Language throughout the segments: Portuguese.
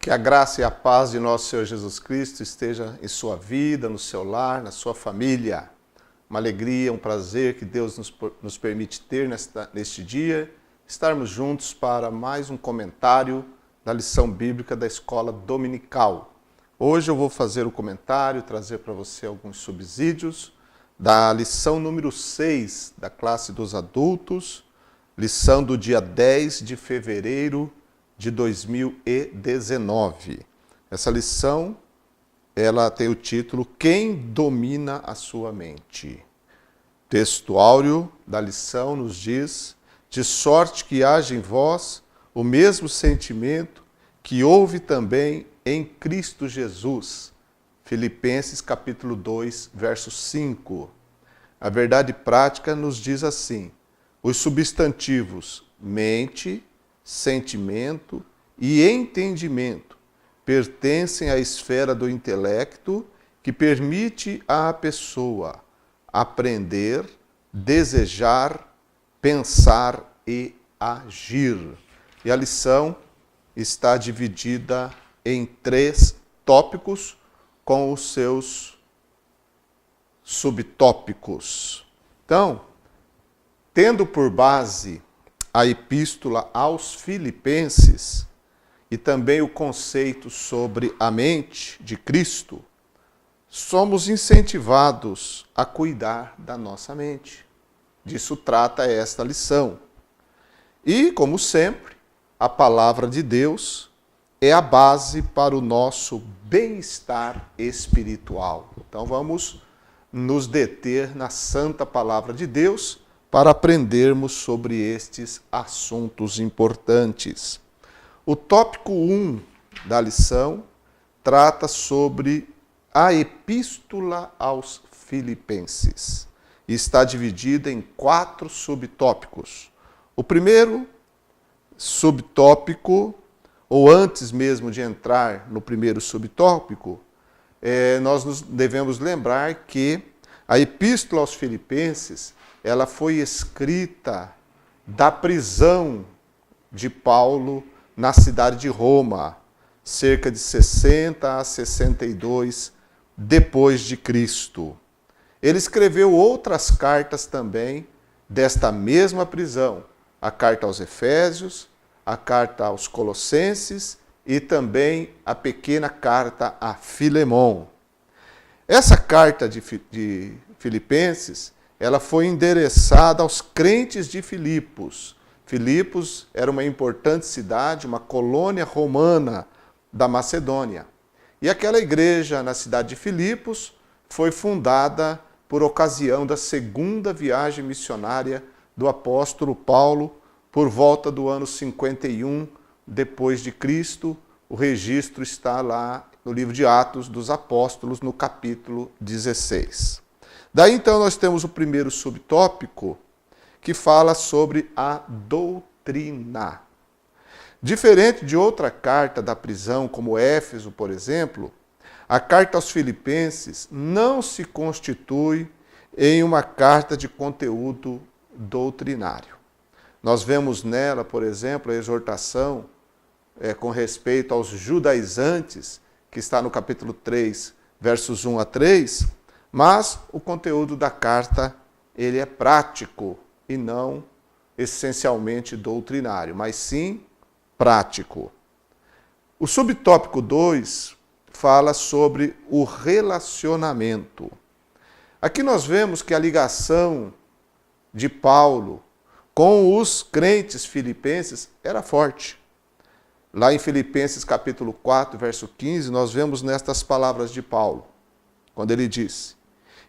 Que a graça e a paz de nosso Senhor Jesus Cristo esteja em sua vida, no seu lar, na sua família. Uma alegria, um prazer que Deus nos permite ter neste dia, estarmos juntos para mais um comentário da lição bíblica da escola dominical. Hoje eu vou fazer o comentário, trazer para você alguns subsídios da lição número 6 da classe dos adultos, lição do dia 10 de fevereiro de 2019. Essa lição, ela tem o título Quem domina a sua mente? O texto áureo da lição nos diz: de sorte que haja em vós o mesmo sentimento que houve também em Cristo Jesus. Filipenses capítulo 2, verso 5. A verdade prática nos diz assim: os substantivos mente, sentimento e entendimento pertencem à esfera do intelecto que permite à pessoa aprender, desejar, pensar e agir. E a lição está dividida em 3 tópicos com os seus subtópicos. Então, tendo por base a epístola aos Filipenses e também o conceito sobre a mente de Cristo, somos incentivados a cuidar da nossa mente. Disso trata esta lição. E, como sempre, a palavra de Deus é a base para o nosso bem-estar espiritual. Então vamos nos deter na santa palavra de Deus para aprendermos sobre estes assuntos importantes. O tópico 1 da lição trata sobre a epístola aos Filipenses. E está dividida em 4 subtópicos. O primeiro subtópico, ou antes mesmo de entrar no primeiro subtópico, nós devemos lembrar que a epístola aos Filipenses ela foi escrita da prisão de Paulo na cidade de Roma, cerca de 60 a 62 depois de Cristo. Ele escreveu outras cartas também desta mesma prisão, a carta aos Efésios, a carta aos Colossenses e também a pequena carta a Filemon. Essa carta de Filipenses ela foi endereçada aos crentes de Filipos. Filipos era uma importante cidade, uma colônia romana da Macedônia. E aquela igreja na cidade de Filipos foi fundada por ocasião da segunda viagem missionária do apóstolo Paulo, por volta do ano 51 depois de Cristo. O registro está lá no livro de Atos dos Apóstolos, no capítulo 16. Daí então nós temos o primeiro subtópico, que fala sobre a doutrina. Diferente de outra carta da prisão, como Éfeso, por exemplo, a carta aos Filipenses não se constitui em uma carta de conteúdo doutrinário. Nós vemos nela, por exemplo, a exortação com respeito aos judaizantes, que está no capítulo 3, versos 1 a 3, mas o conteúdo da carta ele é prático e não essencialmente doutrinário, mas sim prático. O subtópico 2 fala sobre o relacionamento. Aqui nós vemos que a ligação de Paulo com os crentes filipenses era forte. Lá em Filipenses capítulo 4, verso 15, nós vemos nestas palavras de Paulo, quando ele diz: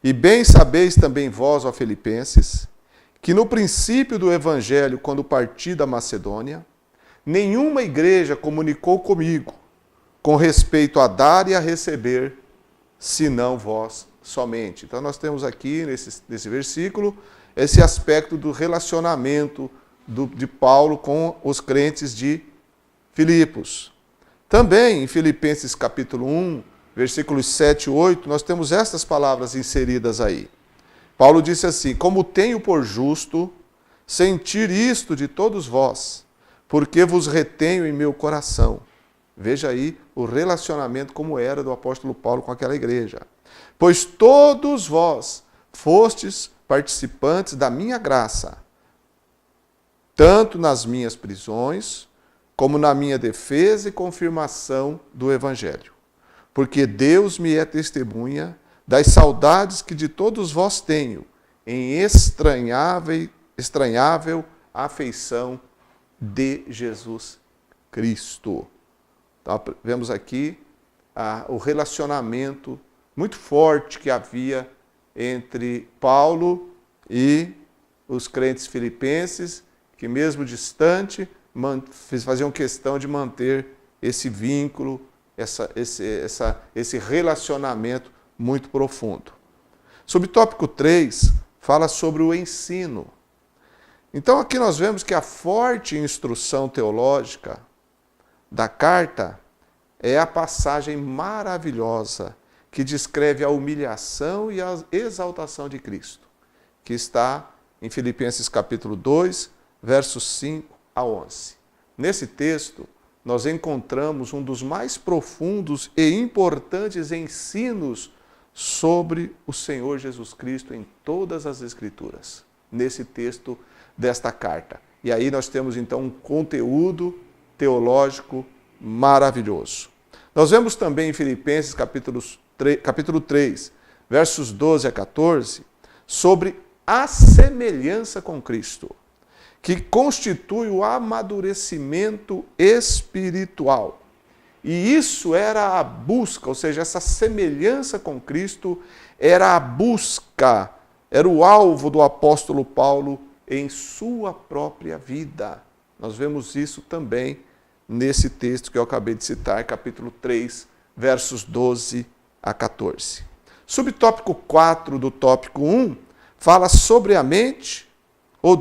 e bem sabeis também vós, ó Filipenses, que no princípio do evangelho, quando parti da Macedônia, nenhuma igreja comunicou comigo com respeito a dar e a receber, senão vós somente. Então nós temos aqui, nesse versículo, esse aspecto do relacionamento de Paulo com os crentes de Filipos. Também em Filipenses capítulo 1, versículos 7 e 8, nós temos estas palavras inseridas aí. Paulo disse assim: como tenho por justo sentir isto de todos vós, porque vos retenho em meu coração, Veja aí o relacionamento como era do apóstolo Paulo com aquela igreja. Pois todos vós fostes participantes da minha graça, tanto nas minhas prisões, como na minha defesa e confirmação do Evangelho. Porque Deus me é testemunha das saudades que de todos vós tenho, em estranhável afeição de Jesus Cristo. Então, vemos aqui o relacionamento muito forte que havia entre Paulo e os crentes filipenses, que mesmo distante, faziam questão de manter esse vínculo, esse relacionamento muito profundo. Subtópico 3 fala sobre o ensino. Então aqui nós vemos que a forte instrução teológica da carta é a passagem maravilhosa que descreve a humilhação e a exaltação de Cristo, que está em Filipenses capítulo 2, versos 5 a 11. Nesse texto, nós encontramos um dos mais profundos e importantes ensinos sobre o Senhor Jesus Cristo em todas as Escrituras, nesse texto desta carta. E aí nós temos então um conteúdo teológico maravilhoso. Nós vemos também em Filipenses capítulo 3, versos 12 a 14, sobre a semelhança com Cristo, que constitui o amadurecimento espiritual. E isso era a busca, ou seja, essa semelhança com Cristo era a busca, era o alvo do apóstolo Paulo em sua própria vida. Nós vemos isso também nesse texto que eu acabei de citar, capítulo 3, versos 12 a 14. Subtópico 4 do tópico 1 fala sobre a mente, o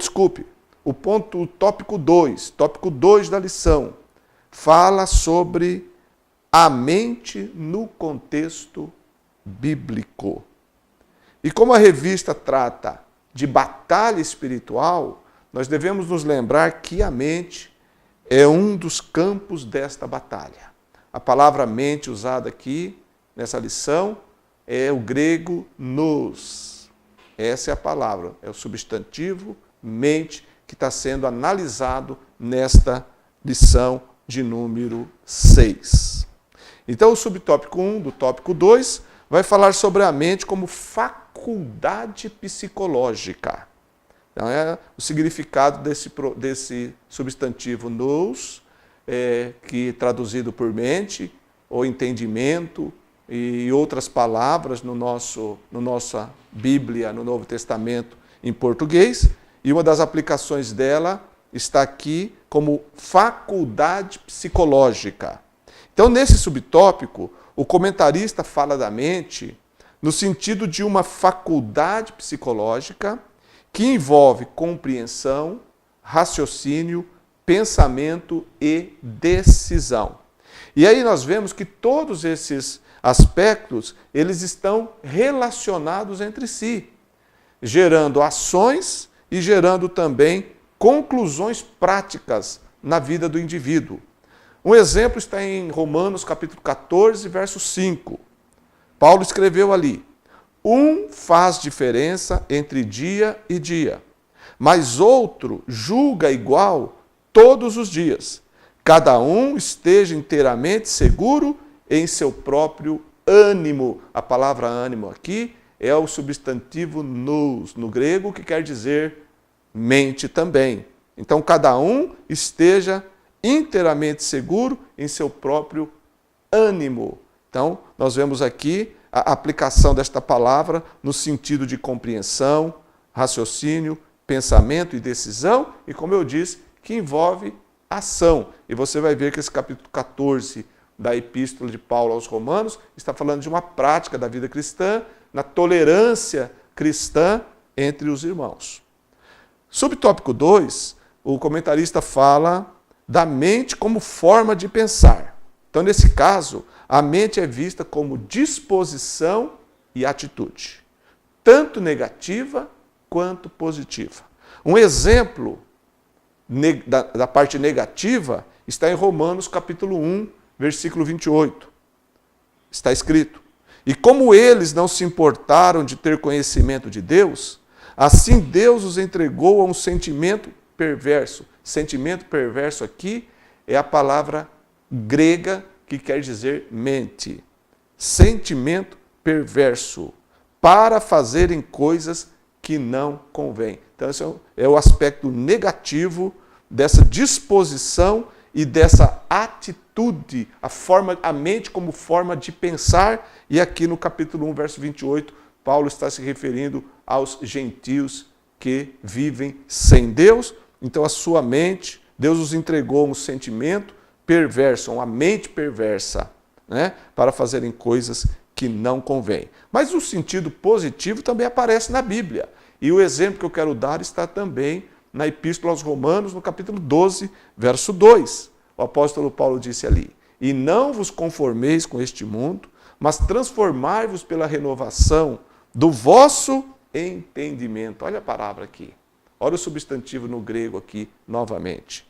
tópico 2 da lição, fala sobre a mente no contexto bíblico. E como a revista trata de batalha espiritual, nós devemos nos lembrar que a mente é um dos campos desta batalha. A palavra mente usada aqui nessa lição é o grego nous. Essa é a palavra, é o substantivo mente que está sendo analisado nesta lição de número 6. Então, o subtópico 1 do tópico 2 vai falar sobre a mente como faculdade psicológica. Então, é o significado desse substantivo nous, que traduzido por mente, ou entendimento, e outras palavras no nossa Bíblia, no Novo Testamento, em português, e uma das aplicações dela está aqui como faculdade psicológica. Então, nesse subtópico, o comentarista fala da mente no sentido de uma faculdade psicológica que envolve compreensão, raciocínio, pensamento e decisão. E aí nós vemos que todos esses aspectos, eles estão relacionados entre si, gerando ações e gerando também conclusões práticas na vida do indivíduo. Um exemplo está em Romanos capítulo 14, verso 5. Paulo escreveu ali: um faz diferença entre dia e dia, mas outro julga igual todos os dias. Cada um esteja inteiramente seguro em seu próprio ânimo. A palavra ânimo aqui é o substantivo nous, no grego, que quer dizer mente também. Então, cada um esteja inteiramente seguro em seu próprio ânimo. Então, nós vemos aqui a aplicação desta palavra no sentido de compreensão, raciocínio, pensamento e decisão, e como eu disse, que envolve ação. E você vai ver que esse capítulo 14 da Epístola de Paulo aos Romanos está falando de uma prática da vida cristã, na tolerância cristã entre os irmãos. Subtópico 2, o comentarista fala da mente como forma de pensar. Então, nesse caso, a mente é vista como disposição e atitude, tanto negativa quanto positiva. Um exemplo da parte negativa está em Romanos capítulo 1, versículo 28. Está escrito: e como eles não se importaram de ter conhecimento de Deus, assim Deus os entregou a um sentimento perverso. Sentimento perverso aqui é a palavra grega que quer dizer mente. Sentimento perverso, para fazerem coisas que não convém. Então, esse é o aspecto negativo dessa disposição e dessa atitude, a mente como forma de pensar. E aqui no capítulo 1, verso 28, Paulo está se referindo aos gentios que vivem sem Deus. Então, a sua mente, Deus os entregou um sentimento perverso, uma mente perversa, né, para fazerem coisas que não convém. Mas o sentido positivo também aparece na Bíblia. E o exemplo que eu quero dar está também na Epístola aos Romanos, no capítulo 12, verso 2. O apóstolo Paulo disse ali: e não vos conformeis com este mundo, mas transformai-vos pela renovação do vosso entendimento. Olha a palavra aqui. Olha o substantivo no grego aqui novamente.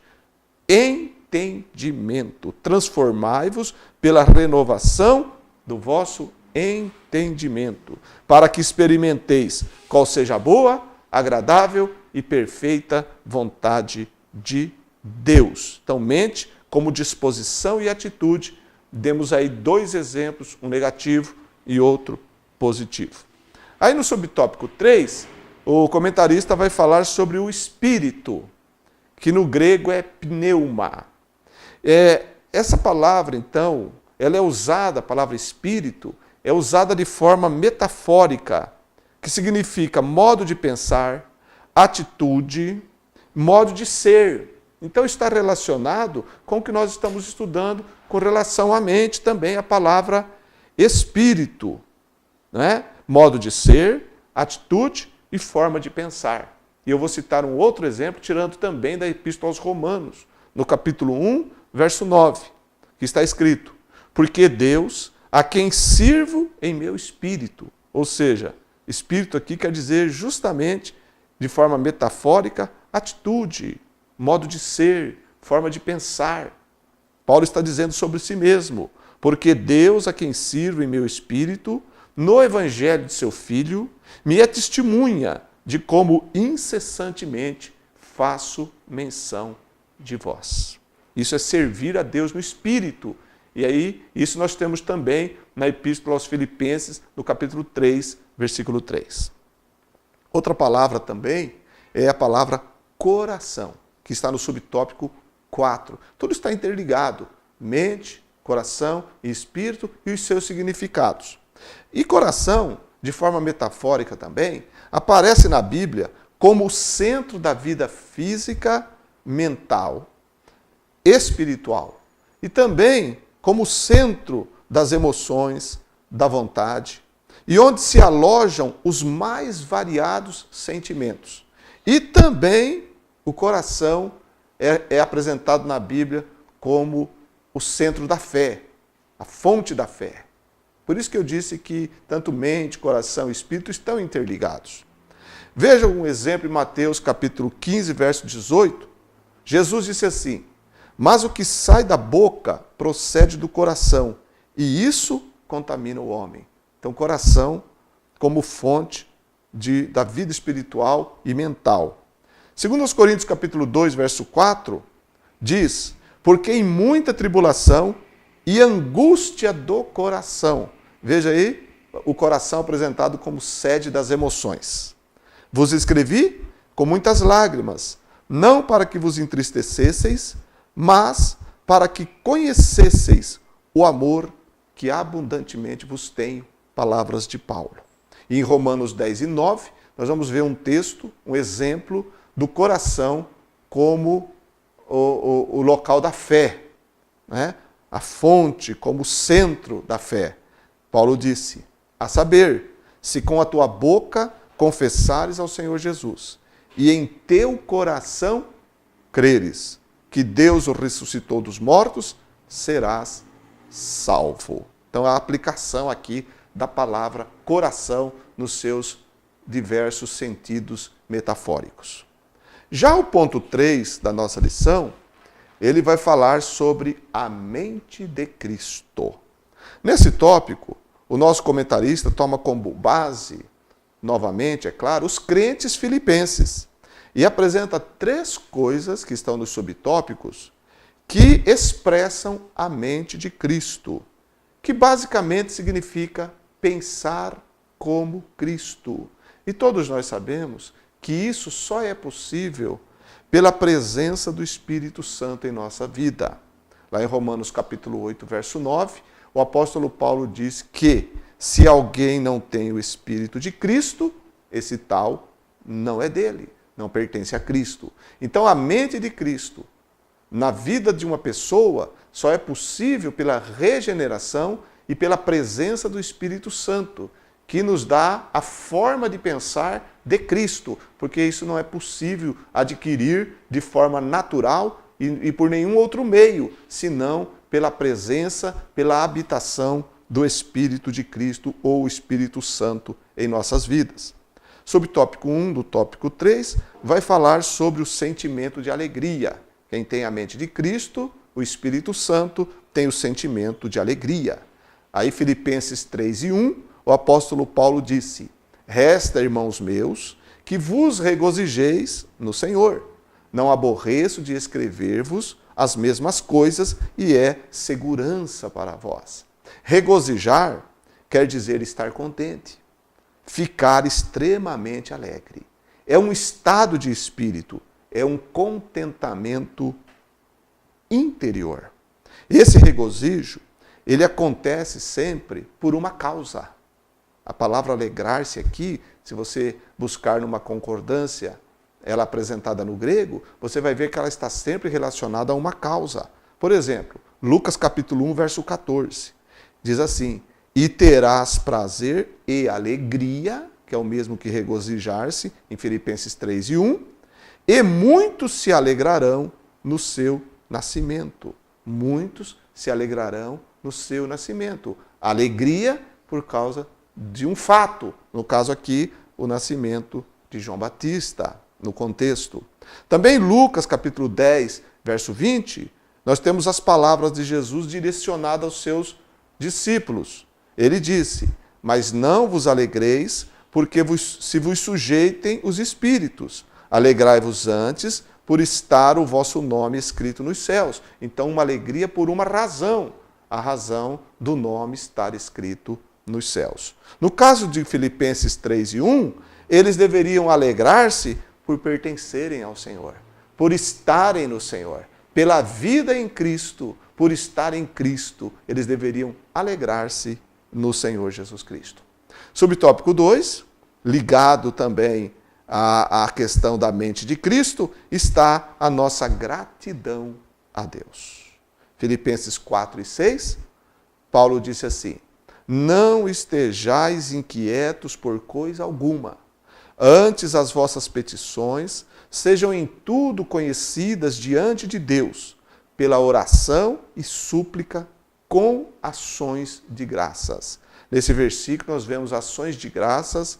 Entendimento. Transformai-vos pela renovação do vosso entendimento, para que experimenteis qual seja a boa, agradável e perfeita vontade de Deus. Então, mente como disposição e atitude. Demos aí 2 exemplos, um negativo e outro positivo. Aí no subtópico 3, o comentarista vai falar sobre o espírito, que no grego é pneuma. Essa palavra, então, ela é usada, a palavra espírito, é usada de forma metafórica, que significa modo de pensar, atitude, modo de ser. Então está relacionado com o que nós estamos estudando com relação à mente também, a palavra espírito, né? Modo de ser, atitude e forma de pensar. E eu vou citar um outro exemplo, tirando também da Epístola aos Romanos, no capítulo 1, verso 9, que está escrito: porque Deus, a quem sirvo em meu espírito. Ou seja, espírito aqui quer dizer justamente, de forma metafórica, atitude, modo de ser, forma de pensar. Paulo está dizendo sobre si mesmo: porque Deus, a quem sirvo em meu espírito, no evangelho de seu Filho, me é testemunha de como incessantemente faço menção de vós. Isso é servir a Deus no espírito. E aí, isso nós temos também na Epístola aos Filipenses, no capítulo 3, versículo 3. Outra palavra também é a palavra coração, que está no subtópico 4. Tudo está interligado: mente, coração e espírito e os seus significados. E coração, de forma metafórica também, aparece na Bíblia como o centro da vida física, mental, espiritual e também como centro das emoções, da vontade, e onde se alojam os mais variados sentimentos. E também o coração é apresentado na Bíblia como o centro da fé, a fonte da fé. Por isso que eu disse que tanto mente, coração e espírito estão interligados. Veja um exemplo em Mateus capítulo 15, verso 18. Jesus disse assim: mas o que sai da boca procede do coração, e isso contamina o homem. Então, coração como fonte da vida espiritual e mental. Segundo aos Coríntios capítulo 2, verso 4, diz: porque em muita tribulação e angústia do coração. Veja aí, o coração apresentado como sede das emoções. Vos escrevi com muitas lágrimas, não para que vos entristecesseis, mas para que conhecesseis o amor que abundantemente vos tenho. Palavras de Paulo. E em Romanos 10 e 9, nós vamos ver um texto, um exemplo do coração como o local da fé, né? A fonte como o centro da fé. Paulo disse: a saber, se com a tua boca confessares ao Senhor Jesus e em teu coração creres que Deus o ressuscitou dos mortos, serás salvo. Então, a aplicação aqui da palavra coração nos seus diversos sentidos metafóricos. Já o ponto 3 da nossa lição ele vai falar sobre a mente de Cristo. Nesse tópico, o nosso comentarista toma como base, novamente, é claro, os crentes filipenses e apresenta 3 coisas que estão nos subtópicos que expressam a mente de Cristo, que basicamente significa pensar como Cristo. E todos nós sabemos que isso só é possível pela presença do Espírito Santo em nossa vida. Lá em Romanos capítulo 8, verso 9, o apóstolo Paulo diz que se alguém não tem o Espírito de Cristo, esse tal não é dele, não pertence a Cristo. Então a mente de Cristo na vida de uma pessoa só é possível pela regeneração e pela presença do Espírito Santo, que nos dá a forma de pensar de Cristo, porque isso não é possível adquirir de forma natural e por nenhum outro meio, senão pela presença, pela habitação do Espírito de Cristo ou Espírito Santo em nossas vidas. Subtópico 1 do tópico 3 vai falar sobre o sentimento de alegria. Quem tem a mente de Cristo, o Espírito Santo, tem o sentimento de alegria. Aí Filipenses 3:1, o apóstolo Paulo disse: resta, irmãos meus, que vos regozijeis no Senhor. Não aborreço de escrever-vos as mesmas coisas e é segurança para vós. Regozijar quer dizer estar contente, ficar extremamente alegre. É um estado de espírito, é um contentamento interior. Esse regozijo, ele acontece sempre por uma causa. A palavra alegrar-se aqui, se você buscar numa concordância, ela apresentada no grego, você vai ver que ela está sempre relacionada a uma causa. Por exemplo, Lucas capítulo 1, verso 14, diz assim: e terás prazer e alegria, que é o mesmo que regozijar-se, em Filipenses 3:1, e muitos se alegrarão no seu nascimento. Muitos se alegrarão no seu nascimento. Alegria por causa de um fato, no caso aqui, o nascimento de João Batista, no contexto. Também Lucas capítulo 10, verso 20, nós temos as palavras de Jesus direcionadas aos seus discípulos. Ele disse: mas não vos alegreis, porque se vos sujeitem os espíritos. Alegrai-vos antes por estar o vosso nome escrito nos céus. Então, uma alegria por uma razão, a razão do nome estar escrito nos céus. No caso de Filipenses 3:1, eles deveriam alegrar-se por pertencerem ao Senhor, por estarem no Senhor, pela vida em Cristo, por estar em Cristo, eles deveriam alegrar-se no Senhor Jesus Cristo. Subtópico 2, ligado também à questão da mente de Cristo, está a nossa gratidão a Deus. Filipenses 4:6, Paulo disse assim: não estejais inquietos por coisa alguma, antes as vossas petições sejam em tudo conhecidas diante de Deus, pela oração e súplica com ações de graças. Nesse versículo nós vemos ações de graças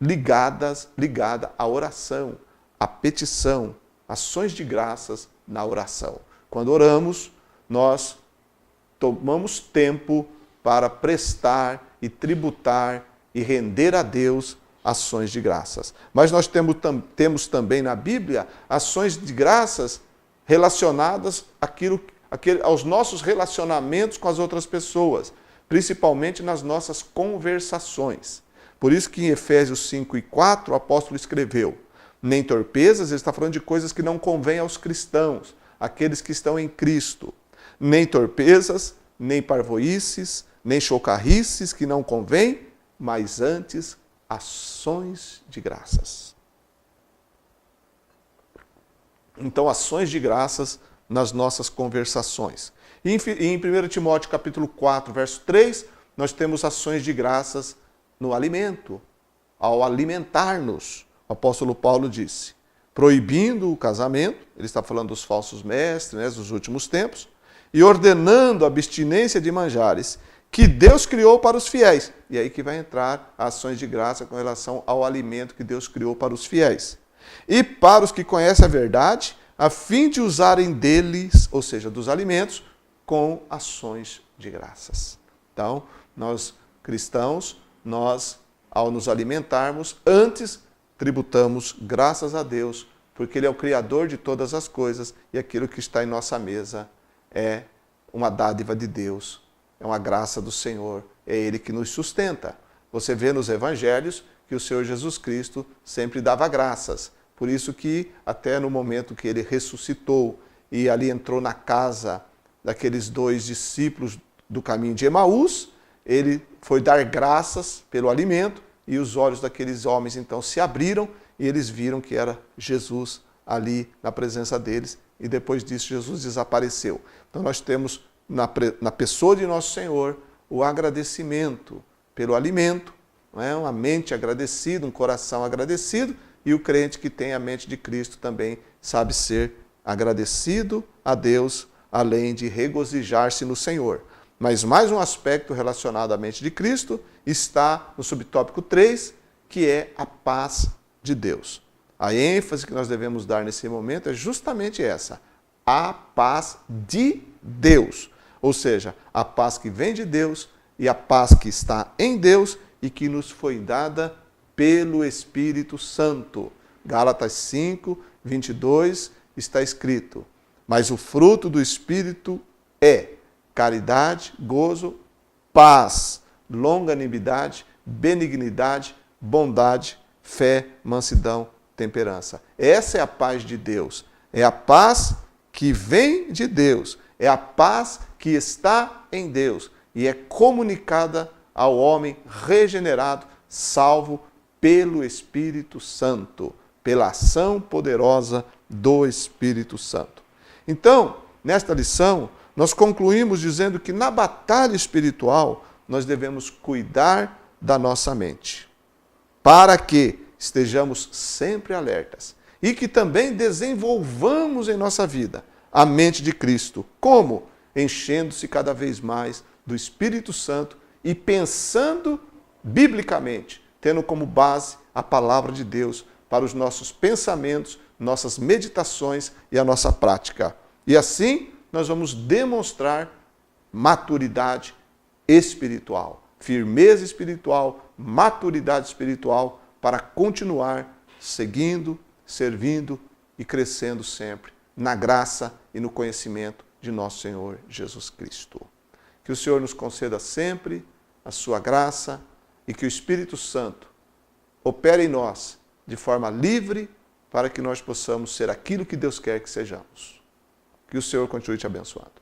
ligada à oração, à petição, ações de graças na oração. Quando oramos, nós tomamos tempo para prestar e tributar e render a Deus ações de graças. Mas nós temos também na Bíblia ações de graças relacionadas aos nossos relacionamentos com as outras pessoas, principalmente nas nossas conversações. Por isso que em Efésios 5:4 o apóstolo escreveu: nem torpezas, ele está falando de coisas que não convêm aos cristãos, aqueles que estão em Cristo. Nem torpezas, nem parvoíces, nem chocarrices que não convém, mas antes ações de graças. Então, ações de graças nas nossas conversações. E em 1 Timóteo capítulo 4, verso 3, nós temos ações de graças no alimento, ao alimentar-nos. O apóstolo Paulo disse, proibindo o casamento, ele está falando dos falsos mestres, dos últimos tempos, e ordenando a abstinência de manjares, que Deus criou para os fiéis. E aí que vai entrar ações de graça com relação ao alimento que Deus criou para os fiéis. E para os que conhecem a verdade, a fim de usarem deles, ou seja, dos alimentos, com ações de graças. Então, nós cristãos, ao nos alimentarmos, antes tributamos graças a Deus, porque Ele é o Criador de todas as coisas e aquilo que está em nossa mesa é uma dádiva de Deus, é uma graça do Senhor, é Ele que nos sustenta. Você vê nos evangelhos que o Senhor Jesus Cristo sempre dava graças. Por isso que até no momento que Ele ressuscitou e ali entrou na casa daqueles 2 discípulos do caminho de Emaús, Ele foi dar graças pelo alimento e os olhos daqueles homens então se abriram e eles viram que era Jesus ali na presença deles e depois disso Jesus desapareceu. Então nós temos na pessoa de nosso Senhor o agradecimento pelo alimento, não é? Uma mente agradecida, um coração agradecido, e o crente que tem a mente de Cristo também sabe ser agradecido a Deus, além de regozijar-se no Senhor. Mas mais um aspecto relacionado à mente de Cristo está no subtópico 3, que é a paz de Deus. A ênfase que nós devemos dar nesse momento é justamente essa, a paz de Deus. Ou seja, a paz que vem de Deus e a paz que está em Deus e que nos foi dada pelo Espírito Santo. Gálatas 5, 22 está escrito: mas o fruto do Espírito é caridade, gozo, paz, longanimidade, benignidade, bondade, fé, mansidão, temperança. Essa é a paz de Deus. É a paz que vem de Deus. É a paz que está em Deus e é comunicada ao homem regenerado, salvo pelo Espírito Santo, pela ação poderosa do Espírito Santo. Então, nesta lição, nós concluímos dizendo que na batalha espiritual nós devemos cuidar da nossa mente, para que estejamos sempre alertas e que também desenvolvamos em nossa vida a mente de Cristo. Como? Enchendo-se cada vez mais do Espírito Santo e pensando biblicamente, tendo como base a palavra de Deus para os nossos pensamentos, nossas meditações e a nossa prática. E assim nós vamos demonstrar maturidade espiritual, firmeza espiritual, maturidade espiritual para continuar seguindo, servindo e crescendo sempre na graça e no conhecimento de nosso Senhor Jesus Cristo. Que o Senhor nos conceda sempre a sua graça e que o Espírito Santo opere em nós de forma livre para que nós possamos ser aquilo que Deus quer que sejamos. Que o Senhor continue te abençoando.